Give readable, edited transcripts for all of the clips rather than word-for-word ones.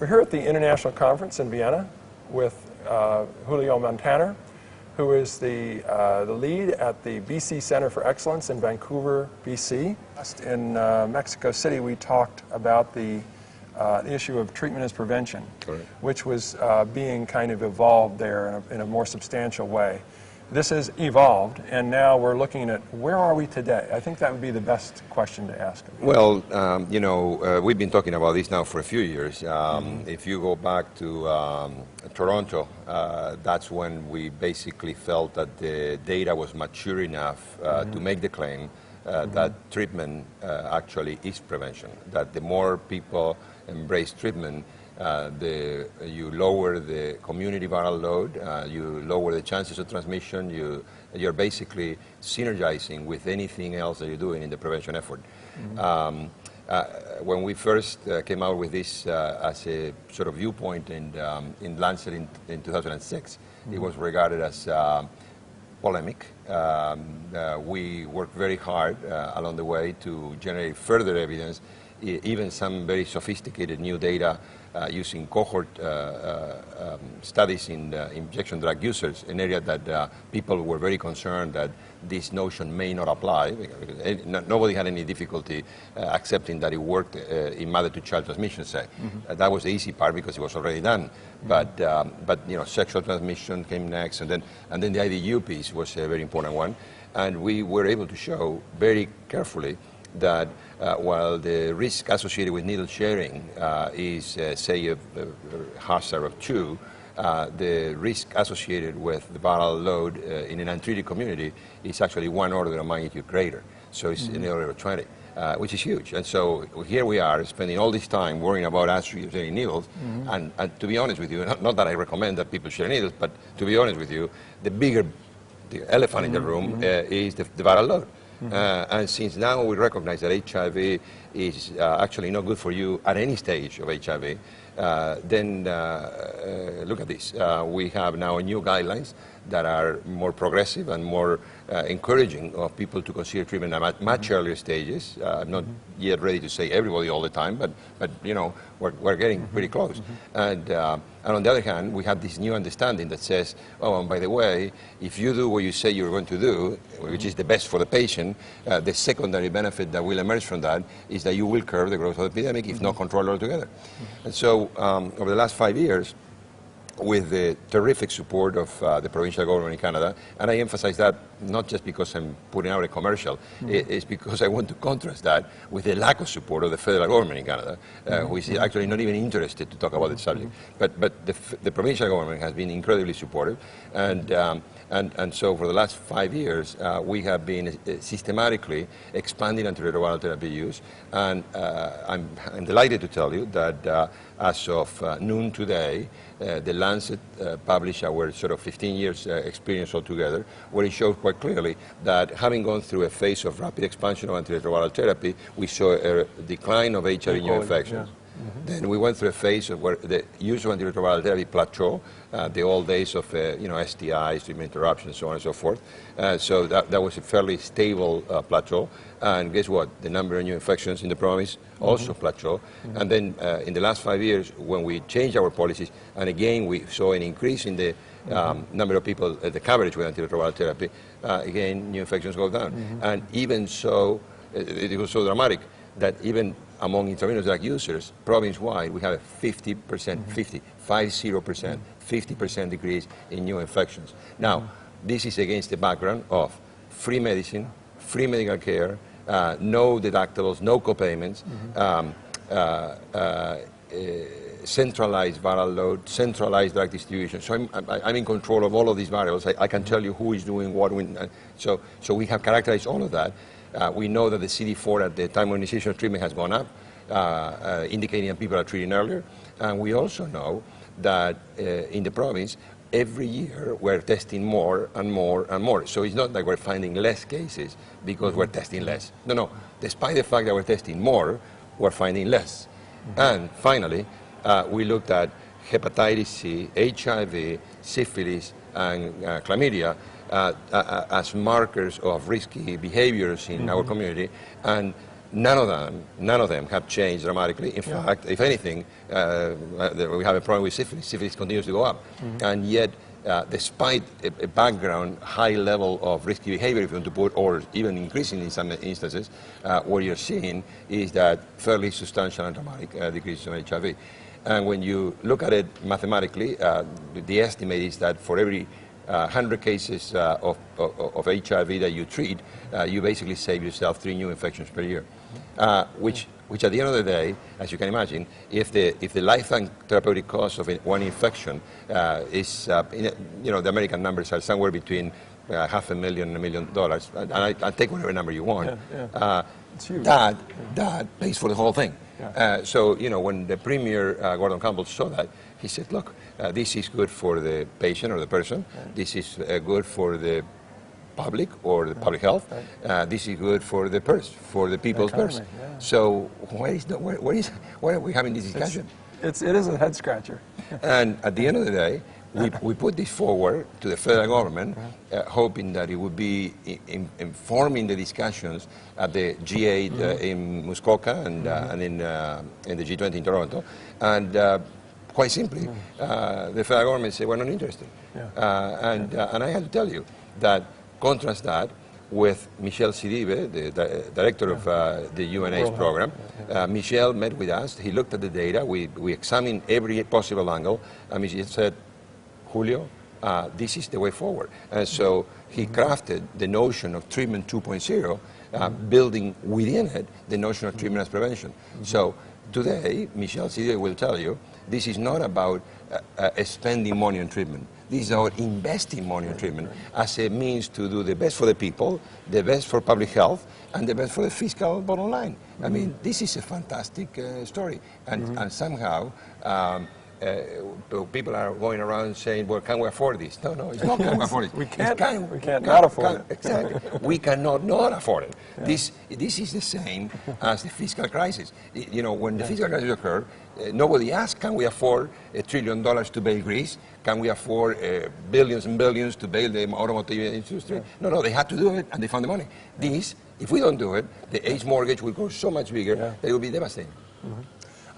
We're here at the International Conference in Vienna with Julio Montagner, who is the lead at the BC Center for Excellence in Vancouver, BC. In Mexico City, we talked about the issue of treatment as prevention, Correct. which was being kind of evolved there in a more substantial way. This has evolved, and now we're looking at where are we today? I think that would be the best question to ask. Well, we've been talking about this now for a few years. If you go back to Toronto, that's when we basically felt that the data was mature enough to make the claim that treatment actually is prevention, that the more people embrace treatment, you lower the community viral load, you lower the chances of transmission, you're basically synergizing with anything else that you're doing in the prevention effort. When we first came out with this as a sort of viewpoint in Lancet in 2006, it was regarded as polemic. We worked very hard along the way to generate further evidence, even some very sophisticated new data using cohort studies in injection drug users, an area that people were very concerned that this notion may not apply. Because nobody had any difficulty accepting that it worked in mother-to-child transmission, say. That was the easy part because it was already done. But sexual transmission came next, and then the IDU piece was a very important one. And we were able to show very carefully that while the risk associated with needle sharing is, say, a hazard of 2, the risk associated with the viral load in an untreated community is actually 1 order of magnitude greater. So it's in the order of 20, which is huge. And so here we are spending all this time worrying about us sharing needles. And to be honest with you, not that I recommend that people share needles, but to be honest with you, the elephant in the room is the viral load. And since now we recognize that HIV is actually not good for you at any stage of HIV, then look at this. We have now new guidelines that are more progressive and more encouraging of people to consider treatment at much earlier stages. I'm not yet ready to say everybody all the time, but we're getting pretty close. And on the other hand, we have this new understanding that says, oh, and by the way, if you do what you say you're going to do, which is the best for the patient, the secondary benefit that will emerge from that is that you will curb the growth of the epidemic, if not control it altogether. And so over the last 5 years, with the terrific support of the provincial government in Canada, and I emphasize that not just because I'm putting out a commercial, it's because I want to contrast that with the lack of support of the federal government in Canada, who is actually not even interested to talk about the subject. But the provincial government has been incredibly supportive, and so for the last 5 years, we have been systematically expanding antiretroviral therapy use, and I'm delighted to tell you that as of noon today, the Lancet published our sort of 15 years experience altogether, where it showed quite clearly that having gone through a phase of rapid expansion of antiretroviral therapy, we saw a decline of HIV new infections. Then we went through a phase of where the use of antiretroviral therapy plateaued, the old days of STIs, treatment interruptions, so on and so forth. So that was a fairly stable plateau. And guess what? The number of new infections in the province also plateaued. And then in the last 5 years, when we changed our policies, and again we saw an increase in the number of people, the coverage with antiretroviral therapy, again new infections go down. And even so, it was so dramatic that even among intravenous drug users, province-wide, we have a 50%, 50% decrease in new infections. Now, this is against the background of free medicine, free medical care, no deductibles, no copayments, centralized viral load, centralized drug distribution. So I'm in control of all of these variables. I can tell you who is doing what. So we have characterized all of that. We know that the CD4 at the time of initiation of treatment has gone up, indicating that people are treating earlier. And we also know that in the province, every year we're testing more and more and more. So it's not like we're finding less cases because we're testing less. No. Despite the fact that we're testing more, we're finding less. And finally, we looked at hepatitis C, HIV, syphilis, and chlamydia as markers of risky behaviors in our community. And none of them have changed dramatically. In fact, if anything, we have a problem with syphilis. Syphilis continues to go up. And yet, despite a background high level of risky behavior, if you want to put, or even increasing in some instances, what you're seeing is that fairly substantial and dramatic decreases in HIV. And when you look at it mathematically, the estimate is that for every 100 cases of HIV that you treat, you basically save yourself 3 new infections per year, which at the end of the day, as you can imagine, if the lifetime therapeutic cost of one infection is, the American numbers are somewhere between $500,000 and $1 million, and I take whatever number you want. It's huge. That pays for the whole thing. So when the Premier Gordon Campbell saw that, he said, look, this is good for the patient or the person. This is good for the public or the public health. This is good for the purse, for the people's purse. So why are we having this discussion? It is a head scratcher. And at the end of the day, we put this forward to the federal government, hoping that it would be informing the discussions at the G8 in Muskoka and in the G20 in Toronto. And quite simply, the federal government said, we're not interested. And I have to tell you that, contrast that with Michel Sidibe, the director of the UNAIDS program. Michel met with us. He looked at the data. We examined every possible angle. And Michel said, Julio, this is the way forward. And so he crafted the notion of treatment 2.0, building within it the notion of treatment as prevention. So today, Michel Sidibe will tell you, this is not about spending money on treatment. This is about investing money on treatment as a means to do the best for the people, the best for public health, and the best for the fiscal bottom line. I mean, this is a fantastic story. And somehow, people are going around saying, well, can we afford this? No, it's not can we afford it. We can't not afford it. Exactly. We cannot not afford it. This is the same as the fiscal crisis. When the fiscal crisis occurred, nobody asked, can we afford $1 trillion to bail Greece? Can we afford billions and billions to bail the automotive industry? No, they had to do it, and they found the money. If we don't do it, the AIDS mortgage will go so much bigger that it will be devastating.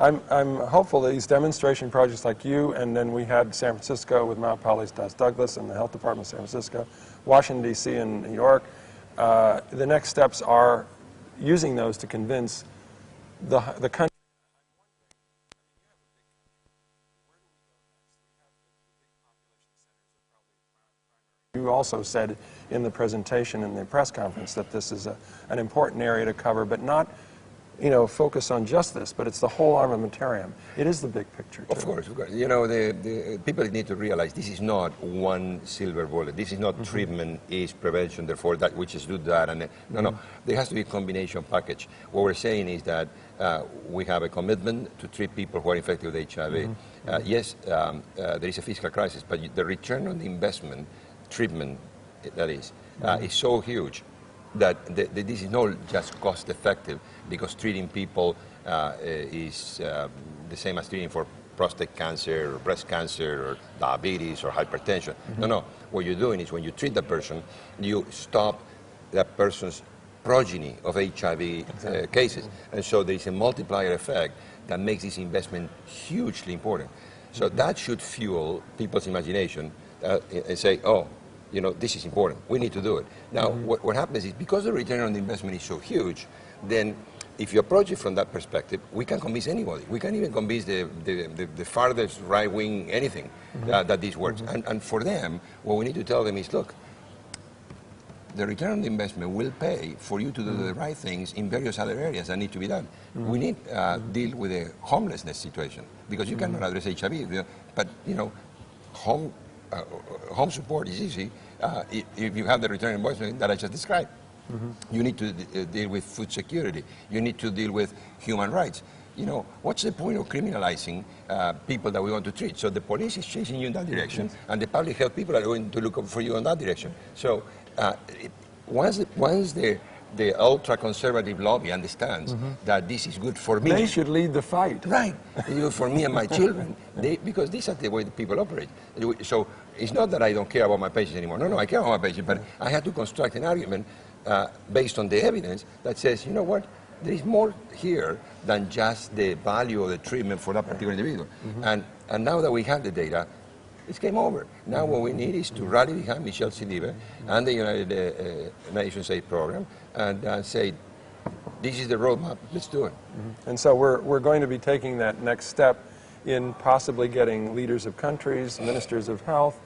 I'm hopeful that these demonstration projects like you, and then we had San Francisco with Mount Polly's Douglas and the Health Department of San Francisco, Washington, D.C. and New York, the next steps are using those to convince the country. You also said in the presentation in the press conference that this is an important area to cover, but not focus on just this, but it's the whole armamentarium. It is the big picture, too. Of course. The people need to realize this is not one silver bullet. This is not treatment is prevention, therefore that which is do that. And no. There has to be a combination package. What we're saying is that we have a commitment to treat people who are infected with HIV. Yes, there is a fiscal crisis, but the return on the investment, treatment, that is so huge that this is not just cost effective because treating people is the same as treating for prostate cancer or breast cancer or diabetes or hypertension. No. What you're doing is when you treat the person, you stop that person's progeny of HIV cases. And so there's a multiplier effect that makes this investment hugely important. So that should fuel people's imagination and say, oh, this is important. We need to do it. Now, what happens is because the return on the investment is so huge, then if you approach it from that perspective, we can convince anybody. We can even convince the farthest right-wing anything that this works. And for them, what we need to tell them is, look, the return on the investment will pay for you to do the right things in various other areas that need to be done. We need to deal with the homelessness situation because you cannot address HIV, but home support is easy if you have the return on investment that I just described. You need to deal with food security. You need to deal with human rights. What's the point of criminalizing people that we want to treat? So the police is chasing you in that direction, and the public health people are going to look for you in that direction. So once the ultra-conservative lobby understands that this is good for me. They should lead the fight. Right. For me and my children. Because these are the way the people operate. So it's not that I don't care about my patients anymore. No, I care about my patients, but I had to construct an argument based on the evidence that says, you know what, there is more here than just the value of the treatment for that particular individual. And now that we have the data, it's game over. Now what we need is to rally behind Michel Silive and the United Nations AIDS program and say, this is the roadmap, let's do it. And so we're going to be taking that next step in possibly getting leaders of countries, ministers of health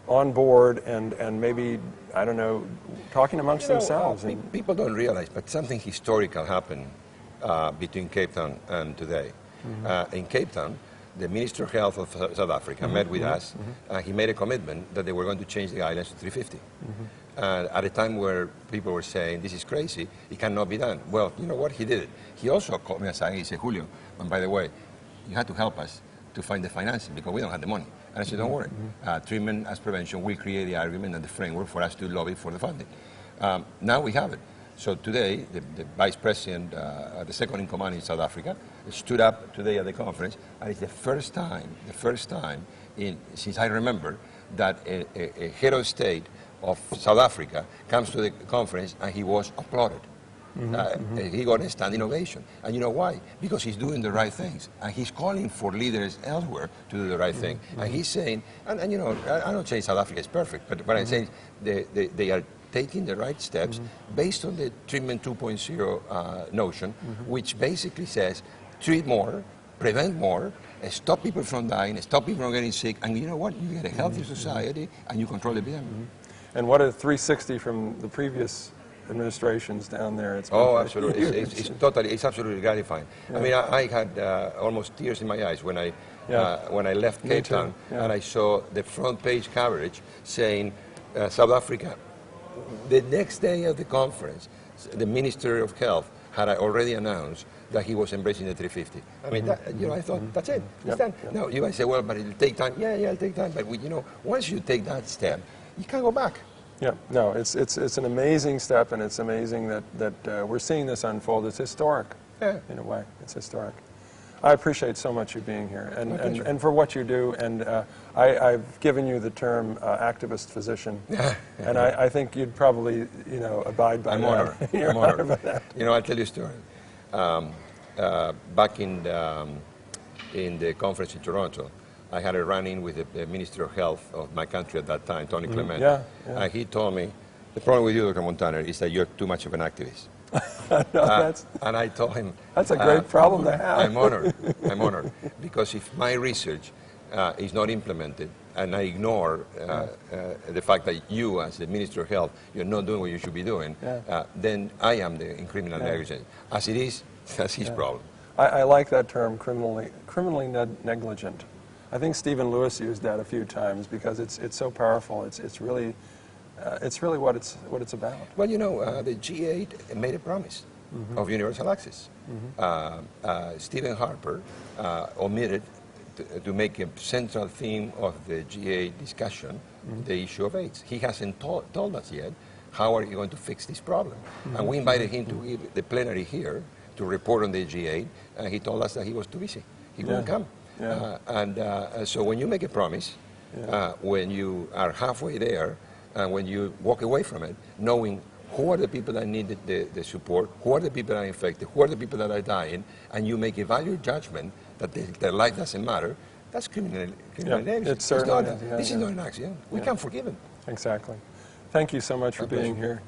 on board and maybe, I don't know, talking amongst themselves. People don't realize, but something historical happened between Cape Town and today. In Cape Town, the Minister of Health of South Africa met with us, and he made a commitment that they were going to change the guidelines to 350. At a time where people were saying, this is crazy, it cannot be done. Well, you know what, he did it. He also called me aside and he said, Julio, and by the way, you had to help us to find the financing because we don't have the money. And I said, don't worry, treatment as prevention will create the argument and the framework for us to lobby for the funding. Now we have it. So today, the Vice President, the second in command in South Africa, stood up today at the conference, and it's the first time since I remember, that a head of state of South Africa comes to the conference and he was applauded. He got a standing ovation. And you know why? Because he's doing the right things. And he's calling for leaders elsewhere to do the right thing. And he's saying, and you know, I'm not saying South Africa is perfect, but what I'm saying is they are taking the right steps based on the treatment 2.0 notion, which basically says treat more, prevent more, stop people from dying, stop people from getting sick, and you know what? You get a healthy society and you control the epidemic. And what a 360 from the previous administrations down there. Oh, absolutely. It's absolutely gratifying. I mean, I had almost tears in my eyes when I left Cape Town and I saw the front page coverage saying South Africa. The next day of the conference, the Minister of Health had already announced that he was embracing the 350. I mean, you know, I thought, that's it. It's done. Now, you guys say, well, but it'll take time. Yeah, it'll take time. But, you know, once you take that step, you can't go back. Yeah, no, it's an amazing step, and it's amazing that we're seeing this unfold. It's historic, in a way. It's historic. I appreciate so much you being here, and for what you do. And I've given you the term activist physician, and I think you'd probably, you know, abide by that. Honored. I'm honored by that. You know, I'll tell you a story. Back in the conference in Toronto, I had a run-in with the Minister of Health of my country at that time, Tony Clement. And he told me, the problem with you, Dr. Montagner, is that you're too much of an activist. And I told him... That's a great problem to have. I'm honored. Because if my research is not implemented, and I ignore the fact that you, as the Minister of Health, you're not doing what you should be doing, then I am the criminal negligence. As it is, that's his problem. I like that term, criminally negligent. I think Stephen Lewis used that a few times because it's so powerful. It's really what it's about. Well, you know, the G8 made a promise of universal access. Stephen Harper omitted to make a central theme of the G8 discussion the issue of AIDS. He hasn't told us yet how are you going to fix this problem. And we invited him to give the plenary here to report on the G8, and he told us that he was too busy. He wouldn't come. So when you make a promise, when you are halfway there, and when you walk away from it, knowing who are the people that need the support, who are the people that are infected, who are the people that are dying, and you make a value judgment that their life doesn't matter, that's criminal negligence. This is not an accident. We can't forgive it. Exactly. Thank you so much for being here.